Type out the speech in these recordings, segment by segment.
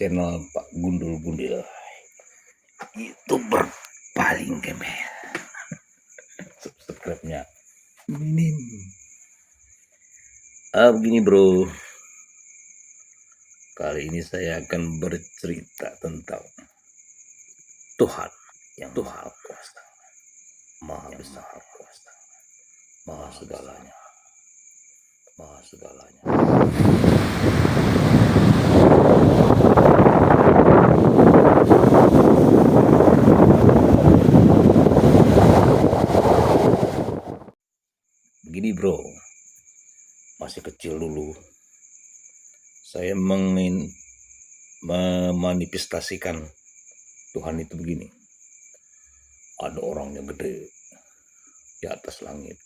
channel Pak Gundul Gundil, YouTuber paling gembel. Subscribe-nya minim. Begini bro, kali ini saya akan bercerita tentang Tuhan yang Maha Kuasa, Maha Besar, Maha Segalanya, Maha Segalanya. Begini bro, masih kecil dulu saya memanifestasikan Tuhan itu begini. Ada orangnya gede di atas langit.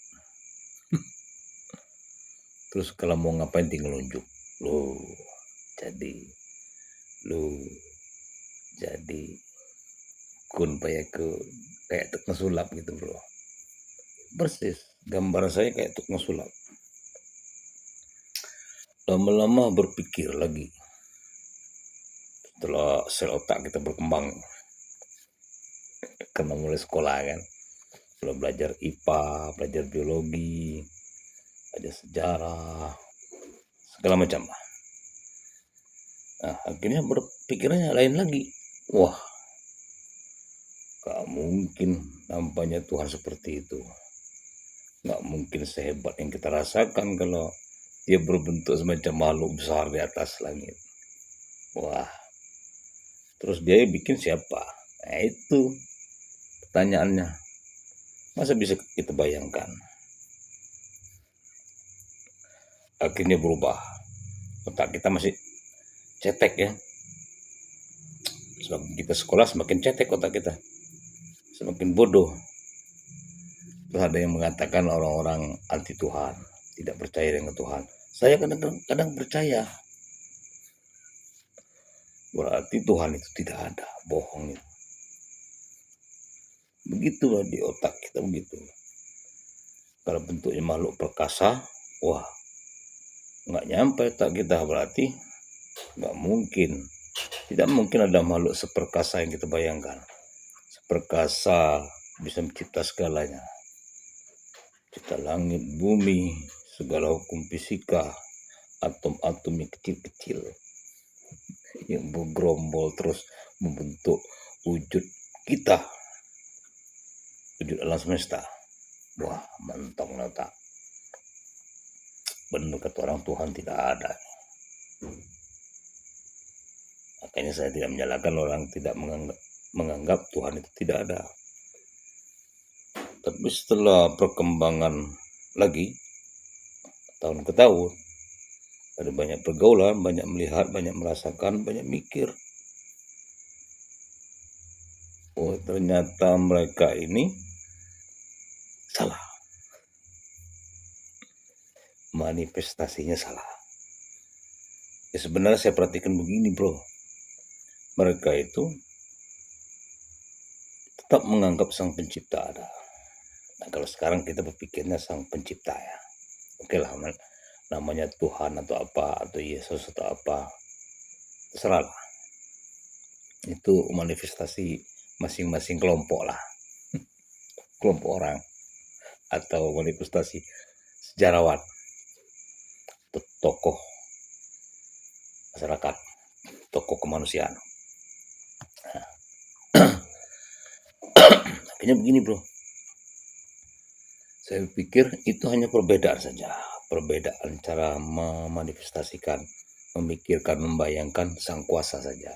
Terus kalau mau ngapain tinggal nunjuk. Lo jadi kun payakun, kayak tukang sulap gitu bro. Persis gambaran saya kayak tukang sulap. Lama-lama berpikir lagi, setelah sel otak kita berkembang, karena mulai sekolah kan, mulai belajar IPA, belajar biologi, belajar sejarah, segala macam lah. Nah, akhirnya berpikirnya lain lagi. Wah, gak mungkin nampaknya Tuhan seperti itu. Gak mungkin sehebat yang kita rasakan kalau dia berbentuk semacam makhluk besar di atas langit. Wah, terus dia bikin siapa? Nah itu pertanyaannya. Masa bisa kita bayangkan? Akhirnya berubah. Otak kita masih cetek ya. Semakin kita sekolah semakin cetek otak kita. Semakin bodoh. Terus ada yang mengatakan orang-orang anti Tuhan, tidak percaya dengan Tuhan. Saya kadang-kadang percaya. Berarti Tuhan itu tidak ada, bohong itu. Begitulah di otak kita begitu. Kalau bentuknya makhluk perkasa, wah, nggak nyampe otak kita, berarti nggak mungkin. Tidak mungkin ada makhluk seperkasa yang kita bayangkan. Seperkasa bisa mencipta segalanya. Cipta langit, bumi, segala hukum fisika, atom-atom yang kecil-kecil yang bergerombol terus membentuk wujud kita, wujud alam semesta. Wah, mentong letak. Benar kata orang, Tuhan tidak ada. Makanya saya tidak menyalahkan orang tidak menganggap Tuhan itu tidak ada. Tapi setelah perkembangan lagi, tahun ke tahun, ada banyak pergaulan, banyak melihat, banyak merasakan, banyak mikir. Oh, ternyata mereka ini salah. Manifestasinya salah. Ya sebenarnya saya perhatikan begini bro. Mereka itu tetap menganggap sang pencipta ada. Nah kalau sekarang kita berpikirnya sang pencipta ya. Oke lah, namanya Tuhan atau apa, atau Yesus atau apa, terserah lah. Itu manifestasi masing-masing kelompok lah. Kelompok orang. Atau manifestasi sejarawan. Atau tokoh masyarakat. Tokoh kemanusiaan. Nah. Akhirnya begini bro. Saya pikir itu hanya perbedaan saja. Perbedaan cara memanifestasikan, memikirkan, membayangkan sang kuasa saja.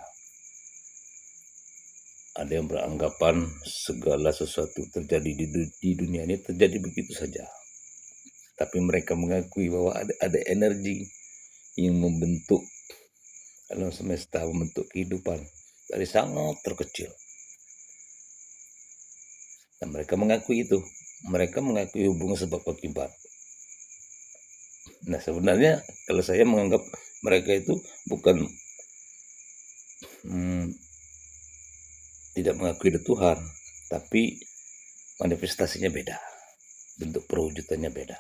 Ada yang beranggapan segala sesuatu terjadi di dunia ini terjadi begitu saja. Tapi mereka mengakui bahwa ada energi yang membentuk alam semesta, membentuk kehidupan dari sangat terkecil. Dan mereka mengakui itu. Mereka mengakui hubungan sebab akibat. Nah sebenarnya kalau saya menganggap mereka itu bukan tidak mengakui ada Tuhan, tapi manifestasinya beda, bentuk perwujudannya beda.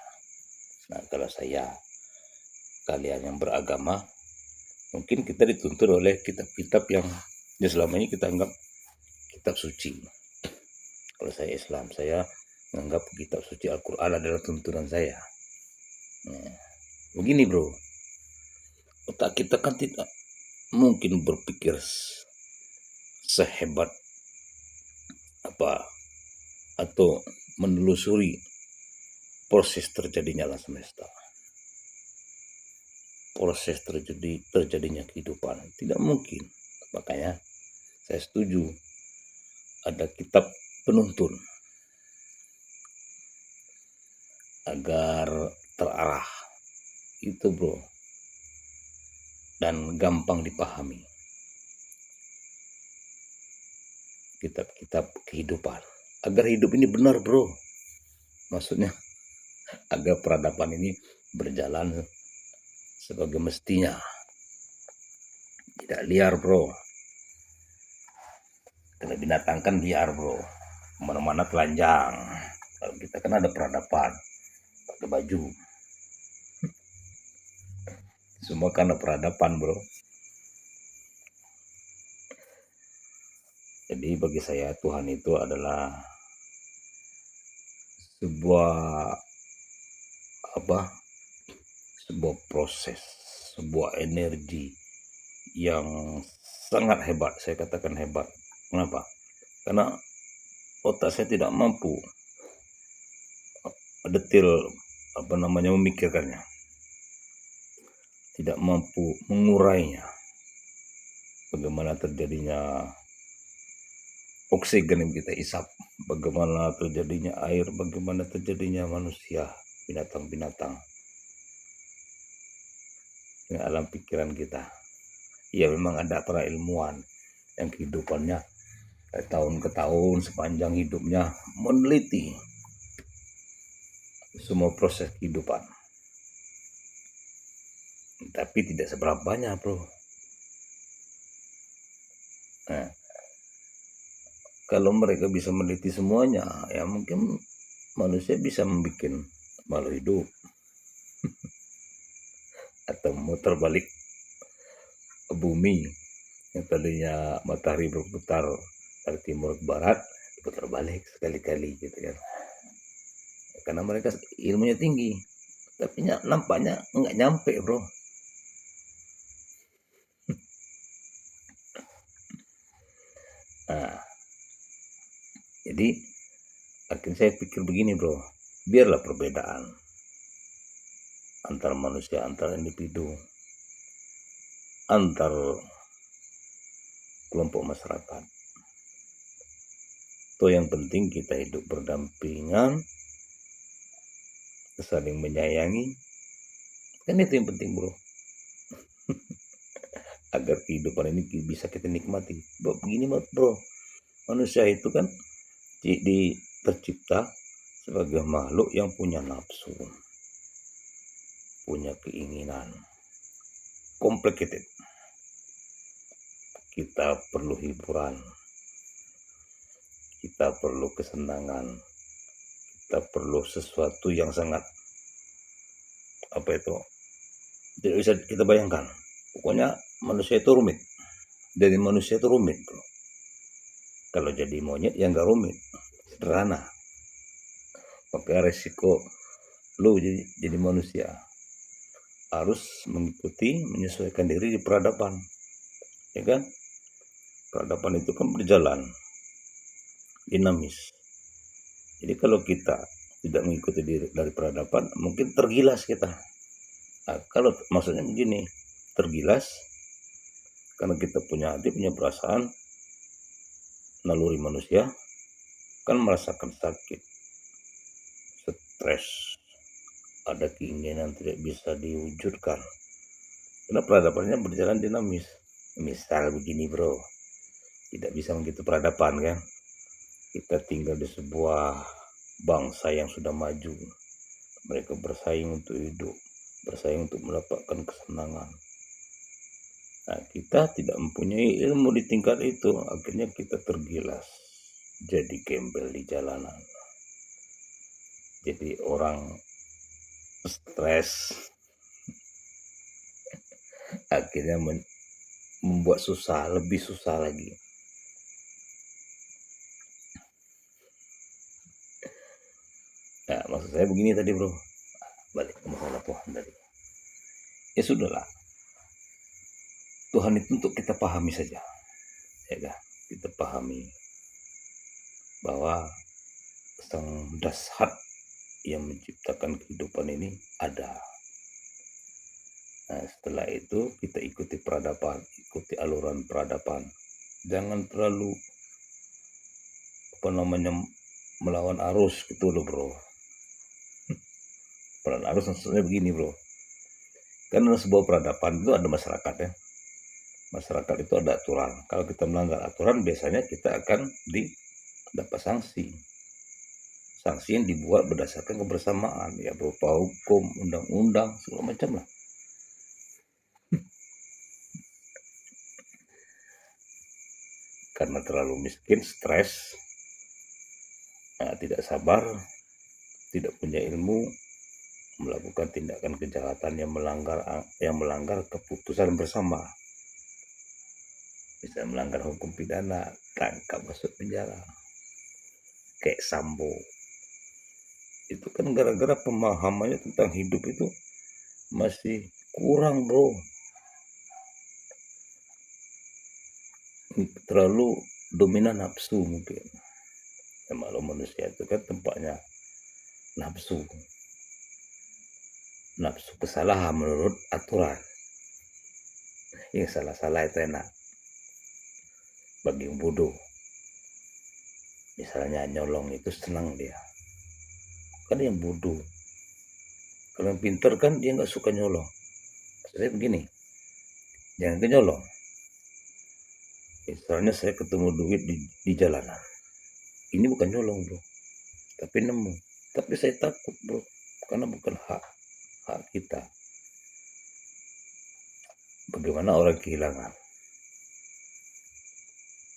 Nah kalau saya, kalian yang beragama, Mungkin kita dituntun oleh kitab-kitab yang selama ini kita anggap kitab suci. Kalau saya Islam, saya menganggap kitab suci Al-Quran adalah tuntunan saya. Nah, begini bro, otak kita kan tidak mungkin berpikir sehebat apa atau menelusuri proses terjadinya alam semesta, proses terjadinya kehidupan, tidak mungkin. Makanya saya setuju ada kitab penuntun agar terarah itu bro, dan gampang dipahami. Kitab-kitab kehidupan agar hidup ini benar bro, maksudnya agar peradaban ini berjalan sebagai mestinya, tidak liar bro. Kalau binatang kan liar bro, kemana-mana telanjang. Kalau kita kan ada peradaban, pakai baju, semua karena peradaban bro. Jadi bagi saya Tuhan itu adalah sebuah proses, sebuah energi yang sangat hebat. Saya katakan hebat. Kenapa? Karena otak saya tidak mampu detail memikirkannya, tidak mampu mengurainya. Bagaimana terjadinya oksigen yang kita isap, bagaimana terjadinya air, bagaimana terjadinya manusia, binatang-binatang. Ini alam pikiran kita. Ya memang ada para ilmuwan yang kehidupannya tahun ke tahun sepanjang hidupnya meneliti semua proses kehidupan. Tapi tidak seberapa banyak bro. Nah, kalau mereka bisa meneliti semuanya, ya mungkin manusia bisa membuat makhluk hidup atau muter balik bumi yang tadinya matahari berputar dari timur ke barat, putar balik sekali-kali gitu kan. Karena mereka ilmunya tinggi, tapi nampaknya nggak nyampe bro. Nah, jadi akhirnya saya pikir begini bro, biarlah perbedaan antar manusia, antar individu, antar kelompok masyarakat. Itu yang penting kita hidup berdampingan, saling menyayangi. Kan itu yang penting bro. Agar kehidupan ini bisa kita nikmati. Begini bro, manusia itu kan tercipta sebagai makhluk yang punya nafsu, punya keinginan, complicated. Kita perlu hiburan, kita perlu kesenangan, kita perlu sesuatu yang sangat tidak bisa kita bayangkan. Pokoknya manusia itu rumit. Jadi manusia itu rumit bro. Kalau jadi monyet ya nggak rumit, sederhana. Maka resiko lu jadi manusia harus menyesuaikan diri di peradaban, ya kan? Peradaban itu kan berjalan dinamis. Jadi kalau kita tidak mengikuti diri dari peradaban, mungkin tergilas kita. Nah, kalau maksudnya begini, tergilas karena kita punya hati, punya perasaan, naluri manusia kan merasakan sakit, stres, ada keinginan tidak bisa diwujudkan. Karena peradabannya berjalan dinamis. Misal begini bro, tidak bisa begitu peradaban kan. Kita tinggal di sebuah bangsa yang sudah maju. Mereka bersaing untuk hidup, bersaing untuk mendapatkan kesenangan. Nah, kita tidak mempunyai ilmu di tingkat itu, akhirnya kita tergilas, jadi gembel di jalanan, jadi orang stres, akhirnya membuat susah, lebih susah lagi. Nah, maksud saya begini tadi bro, balik ke masalah Tuhan tadi. Ya sudahlah, Tuhan itu untuk kita pahami saja, ya kan? Kita pahami bahwa sang dasar yang menciptakan kehidupan ini ada. Nah, setelah itu kita ikuti peradaban, ikuti aluran peradaban. Jangan terlalu melawan arus gitu loh bro. Melawan arus maksudnya begini bro. Karena sebuah peradaban itu ada masyarakat ya. Masyarakat itu ada aturan. Kalau kita melanggar aturan biasanya kita akan dapat sanksi. Sanksi yang dibuat berdasarkan kebersamaan ya, berupa hukum, undang-undang, segala macam lah. Karena terlalu miskin, stres, tidak sabar, tidak punya ilmu, melakukan tindakan kejahatan yang melanggar keputusan bersama. Bisa melanggar hukum pidana, tangkap masuk penjara. Kayak Sambo. Itu kan gara-gara pemahamannya tentang hidup itu masih kurang bro. Terlalu dominan nafsu mungkin. Ya, maklum manusia itu kan tempatnya nafsu. Nafsu kesalahan menurut aturan. Yang salah-salah itu enak. Bagi yang bodoh, misalnya nyolong itu senang dia, kan yang bodoh. Kalau yang pintar kan dia nggak suka nyolong. Saya begini, jangan nyolong. Misalnya saya ketemu duit di jalanan, ini bukan nyolong bro, tapi nemu. Tapi saya takut bro, karena bukan hak kita. Bagaimana orang kehilangan?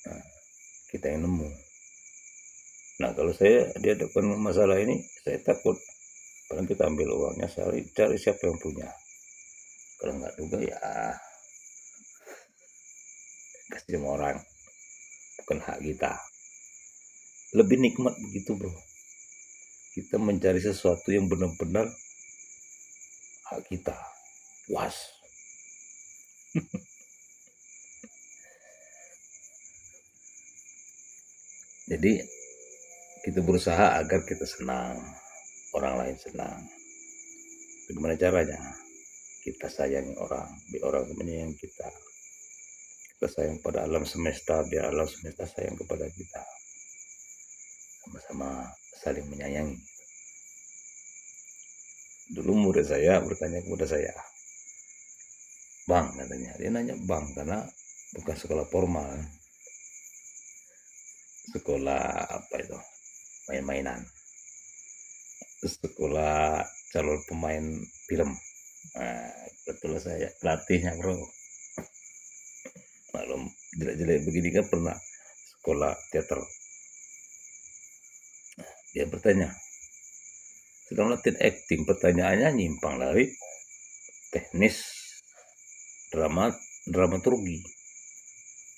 Nah, kita yang nemu. Nah kalau saya dihadapkan masalah ini, saya takut. Kalau kita ambil uangnya, cari siapa yang punya. Kalau nggak juga ya kasih sama orang. Bukan hak kita. Lebih nikmat begitu bro. Kita mencari sesuatu yang benar-benar hak kita. Puas. Jadi kita berusaha agar kita senang, orang lain senang. Bagaimana caranya? Kita sayangi orang, biar orang menyayangi kita. Kita sayang pada alam semesta, biar alam semesta sayang kepada kita. Sama-sama saling menyayangi. Dulu murid saya bertanya kepada saya, Bang katanya, dia nanya bang karena bukan sekolah formal, sekolah apa itu, main-mainan, sekolah calon pemain film. Nah, betul saya pelatihnya bro. Maklum jelek-jelek begini kan pernah sekolah teater. Dia bertanya, sedang latihan acting, pertanyaannya nyimpang dari teknis dramaturgi.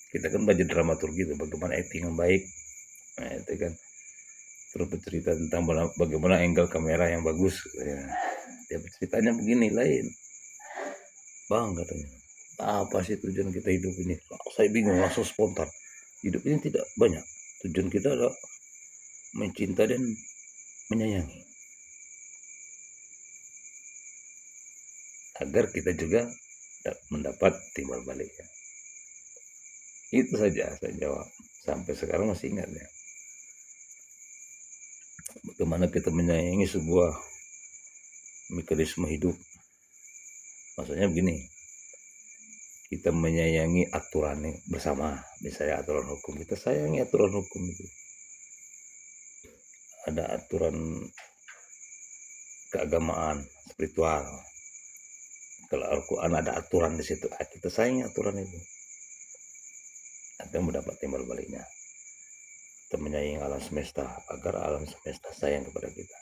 Kita kan belajar dramaturgi itu bagaimana acting yang baik. Nah, itu kan terus bercerita tentang bagaimana angle kamera yang bagus. Dia berceritanya begini lain. Bang katanya, apa sih tujuan kita hidup ini? Saya bingung, langsung spontan. Hidup ini tidak banyak. Tujuan kita adalah mencinta dan menyayangi. Agar kita juga mendapat timbal baliknya. Itu saja saya jawab. Sampai sekarang masih ingat ya. Bagaimana kita menyayangi sebuah mekanisme hidup. Maksudnya begini, kita menyayangi aturan bersama. Misalnya aturan hukum, kita sayangi aturan hukum itu. Ada aturan keagamaan, spiritual. Kalau Al-Quran ada aturan di situ, kita sayangi aturan itu. Akan mendapat timbal baliknya. Kita menyayangi alam semesta agar alam semesta sayang kepada kita.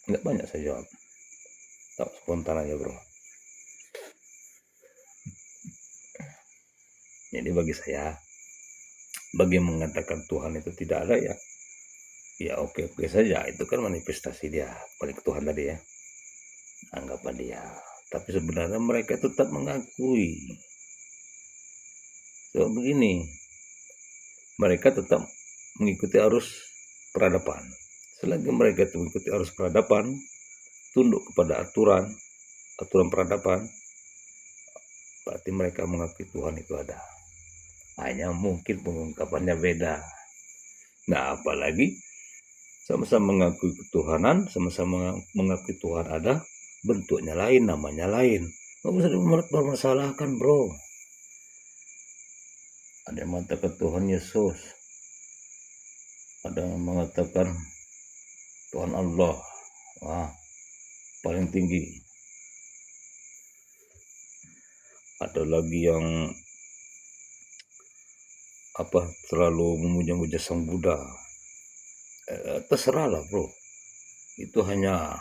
Nggak banyak saya jawab. Tak spontan aja bro. Jadi bagi saya, bagi yang mengatakan Tuhan itu tidak ada, ya oke-oke saja, itu kan manifestasi dia balik Tuhan tadi ya, anggapan dia. Tapi sebenarnya mereka tetap mengakui. So begini, mereka tetap mengikuti arus peradaban. Selagi mereka itu mengikuti arus peradaban, tunduk kepada aturan peradaban, berarti mereka mengakui Tuhan itu ada. Hanya mungkin pengungkapannya beda. Nah, apalagi sama-sama mengakui ketuhanan, sama-sama mengakui Tuhan ada, bentuknya lain, namanya lain. Nggak usah dipermasalahkan, bro. Ada yang mengatakan Tuhan Yesus, ada yang mengatakan Tuhan Allah, wah, paling tinggi. Ada lagi yang terlalu memuja-muja Sang Buddha. Terserahlah, bro. Itu hanya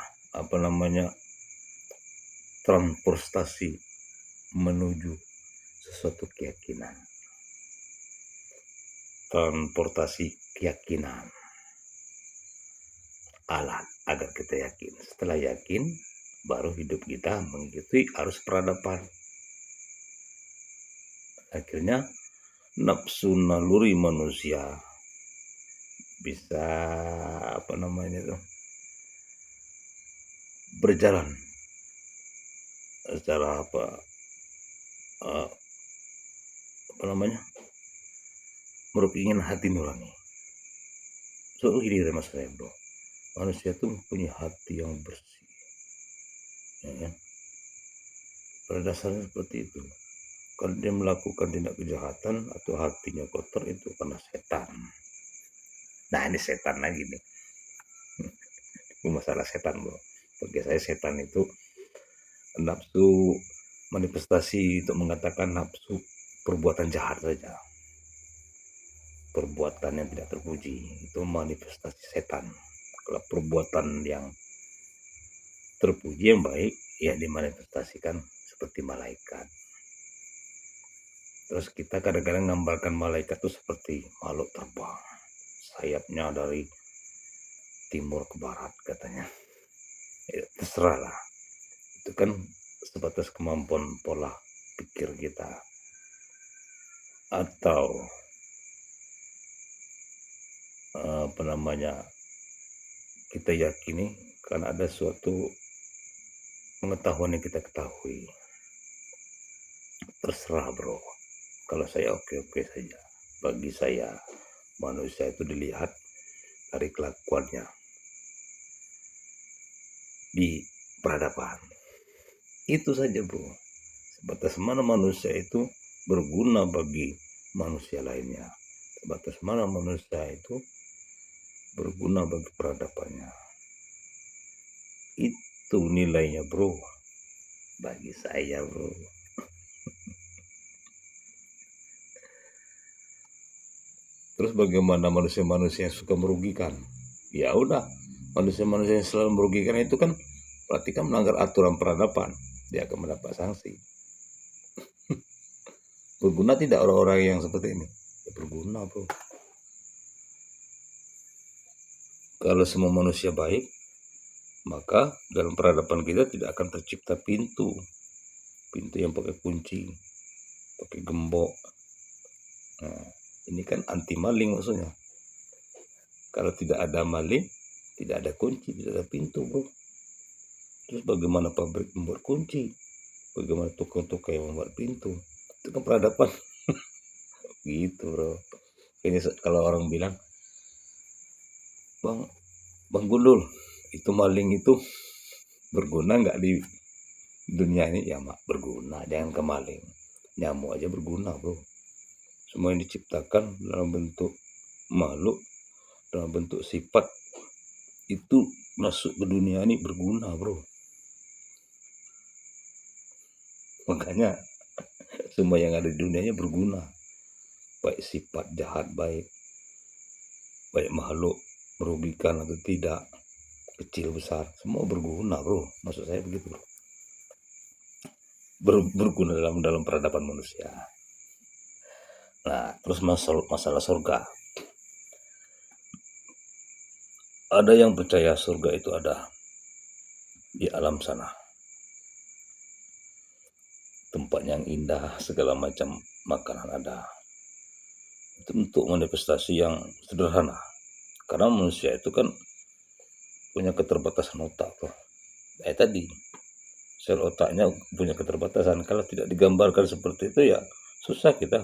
transportasi menuju sesuatu keyakinan. Transportasi keyakinan, alat agar kita yakin. Setelah yakin, baru hidup kita mengikuti arus peradaban. Akhirnya nafsu naluri manusia bisa berjalan secara merupakan hati nurani. So ini dari mas saya, bro, manusia itu punya hati yang bersih, ya kan? Pada dasarnya seperti itu. Kalau dia melakukan tindak kejahatan atau hatinya kotor, itu karena setan. Nah, ini setan lagi nih. Masalah setan, bro. Bagi saya setan itu nafsu manifestasi untuk mengatakan nafsu perbuatan jahat saja. Perbuatan yang tidak terpuji itu manifestasi setan. Kalau perbuatan yang terpuji, yang baik, ya dimanifestasikan seperti malaikat. Terus kita kadang-kadang gambarkan malaikat itu seperti makhluk terbang, sayapnya dari timur ke barat katanya. Ya, terserah lah. Itu kan sebatas kemampuan pola pikir kita. Atau kita yakini karena ada suatu pengetahuan yang kita ketahui. Terserah, bro. Kalau saya oke-oke saja. Bagi saya, manusia itu dilihat dari kelakuannya di peradaban. Itu saja, bro. Sebatas mana manusia itu berguna bagi manusia lainnya. Sebatas mana manusia itu berguna bagi peradabannya. Itu nilainya, bro. Bagi saya, bro. Terus bagaimana manusia-manusia yang suka merugikan? Ya udah, manusia-manusia yang selalu merugikan itu kan berarti kan melanggar aturan peradaban. Dia akan mendapat sanksi. Berguna tidak orang-orang yang seperti ini? Ya berguna, bro. Kalau semua manusia baik, maka dalam peradaban kita tidak akan tercipta pintu yang pakai kunci, pakai gembok. Nah, ini kan anti maling maksudnya. Kalau tidak ada maling, tidak ada kunci, tidak ada pintu, bro. Terus bagaimana pabrik membuat kunci? Bagaimana tukang-tukang yang membuat pintu? Itu kan peradaban. Gitu, bro. Ini kalau orang bilang, Bang Gundul, itu maling itu berguna nggak di dunia ini? Ya, mak, berguna. Jangan ke maling. Nyamuk aja berguna, bro. Semua yang diciptakan dalam bentuk makhluk, dalam bentuk sifat, itu masuk ke dunia ini berguna, bro. Makanya semua yang ada di dunianya berguna. Baik sifat jahat, baik makhluk merugikan atau tidak, kecil besar, semua berguna, bro. Maksud saya begitu, bro. Berguna dalam peradaban manusia. Nah, terus masalah surga. Ada yang percaya surga itu ada di alam sana. Tempat yang indah, segala macam makanan ada. Itu untuk manifestasi yang sederhana. Karena manusia itu kan punya keterbatasan otak, bro. Tadi sel otaknya punya keterbatasan. Kalau tidak digambarkan seperti itu ya susah kita.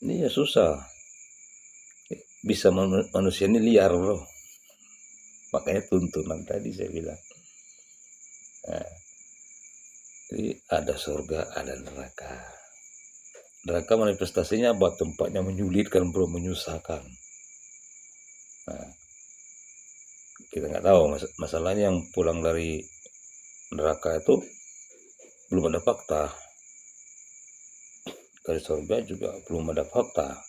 Ini ya susah. Bisa manusia ini liar, bro. Makanya tuntunan tadi saya bilang. Nah, jadi ada surga, ada neraka. Neraka manifestasinya buat tempatnya menyulitkan, bro, menyusahkan. Nah, kita nggak tahu masalahnya yang pulang dari neraka itu belum ada fakta. Dari surga juga belum ada fakta.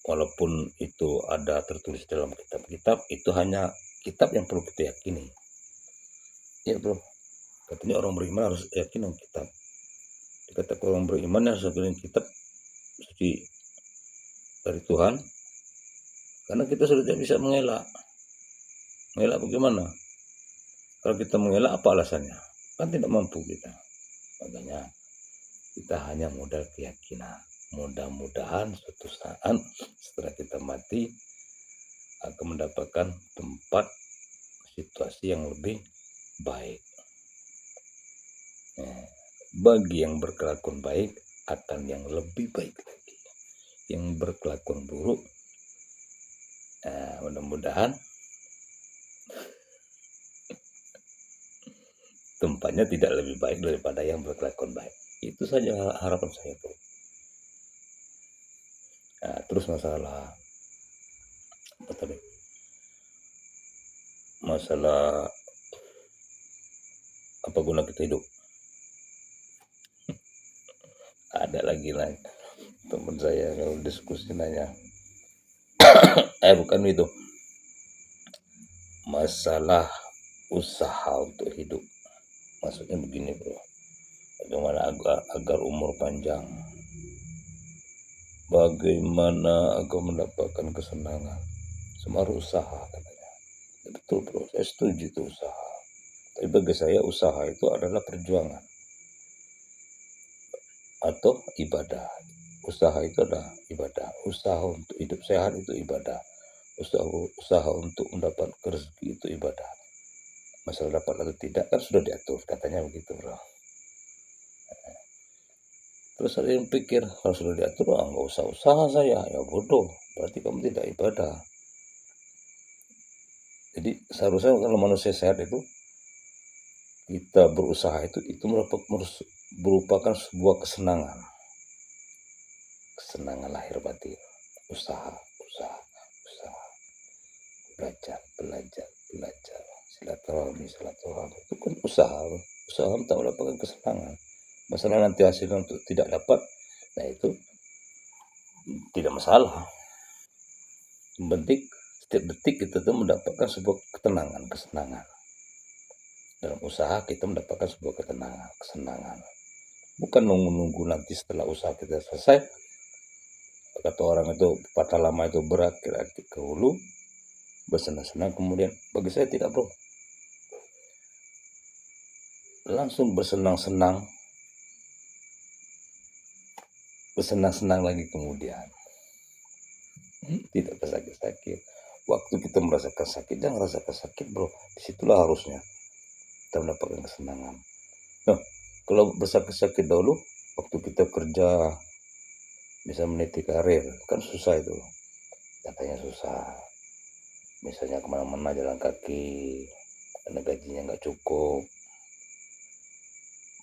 Walaupun itu ada tertulis dalam kitab-kitab, itu hanya kitab yang perlu kita yakini. Ya, bro. Katanya orang beriman harus yakin dengan kitab. Dikatakan orang beriman harus yakin kitab suci dari Tuhan. Karena kita sudah tidak bisa mengelak. Mengelak bagaimana? Kalau kita mengelak, apa alasannya? Kan tidak mampu kita. Makanya kita hanya modal keyakinan. Mudah-mudahan suatu saat setelah kita mati akan mendapatkan tempat situasi yang lebih baik. Bagi yang berkelakuan baik akan yang lebih baik lagi. Yang berkelakuan buruk, mudah-mudahan tempatnya tidak lebih baik daripada yang berkelakuan baik. Itu saja harapan saya, bro. Nah, terus masalah apa tadi? Masalah apa guna kita hidup? Ada lagi lah teman saya kalau diskusi nanya, bukan itu. Masalah usaha untuk hidup. Maksudnya begini, bro. Bagaimana agar umur panjang? Bagaimana agar mendapatkan kesenangan? Semua harus usaha katanya. Ya, betul, bro. Saya setuju itu usaha. Tapi bagi saya usaha itu adalah perjuangan atau ibadah. Usaha itu adalah ibadah. Usaha untuk hidup sehat itu ibadah. Usaha untuk mendapat rezeki itu ibadah. Masalah dapat atau tidak kan sudah diatur, katanya begitu, bro. Terus ada yang pikir kalau sudah diatur, nggak usah usaha saya, ya bodoh, berarti kamu tidak ibadah. Jadi seharusnya kalau manusia sehat itu kita berusaha itu merupakan sebuah kesenangan lahir batin. Usaha, belajar, silaturahmi itu kan usaha untuk mendapatkan kesenangan. Masalah nanti hasilnya untuk tidak dapat, nah itu tidak masalah. Yang penting setiap detik kita tuh mendapatkan sebuah kesenangan. Dalam usaha kita mendapatkan sebuah kesenangan. Bukan nunggu nanti setelah usaha kita selesai. Kata orang itu, patah lama itu berakhir ke hulu, bersenang-senang kemudian. Bagi saya tidak, bro. Langsung bersenang-senang lagi kemudian. Tidak bersakit-sakit. Waktu kita merasakan sakit, jangan rasakan sakit, bro. Disitulah harusnya kita mendapatkan kesenangan. Nah, kalau bersakit-sakit dahulu, waktu kita kerja, bisa meniti karir, kan susah itu. Katanya susah. Misalnya kemana-mana jalan kaki, karena gajinya nggak cukup,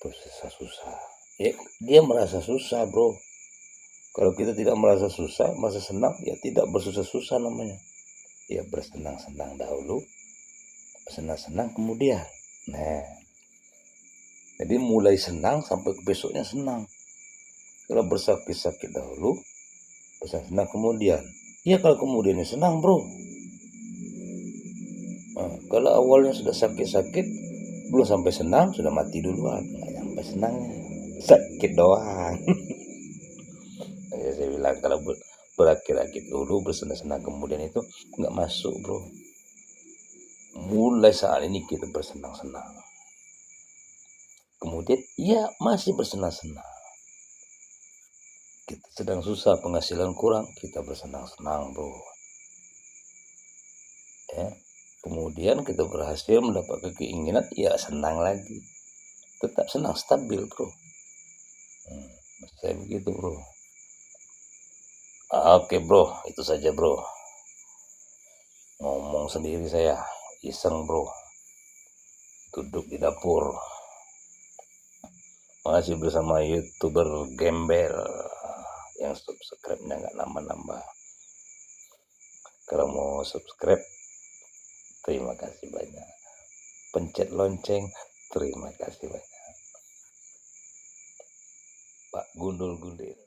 terus susah. Ya, dia merasa susah, bro. Kalau kita tidak merasa susah, merasa senang, ya tidak bersusah-susah namanya. Ya bersenang-senang dahulu, bersenang-senang kemudian. Nah, jadi mulai senang sampai besoknya senang. Kalau bersakit-sakit dahulu, bersenang kemudian. Ya kalau kemudiannya senang, bro. Nah, kalau awalnya sudah sakit-sakit, belum sampai senang, sudah mati duluan. Nggak sampai senangnya, sakit doang. kalau berakit-akit dulu, bersenang-senang, kemudian itu nggak masuk, bro. Mulai saat ini kita bersenang-senang, kemudian ya masih bersenang-senang. Kita sedang susah, penghasilan kurang, kita bersenang-senang, bro. Ya, kemudian kita berhasil mendapatkan keinginan, ya senang lagi, tetap senang, stabil, bro. Saya begitu, bro. Oke, bro, itu saja, bro. Ngomong sendiri saya, iseng, bro, duduk di dapur, masih bersama YouTuber gembel yang subscribe-nya nggak nambah-nambah. Kalau mau subscribe, terima kasih banyak. Pencet lonceng, terima kasih banyak. Pak Gundul Gundil.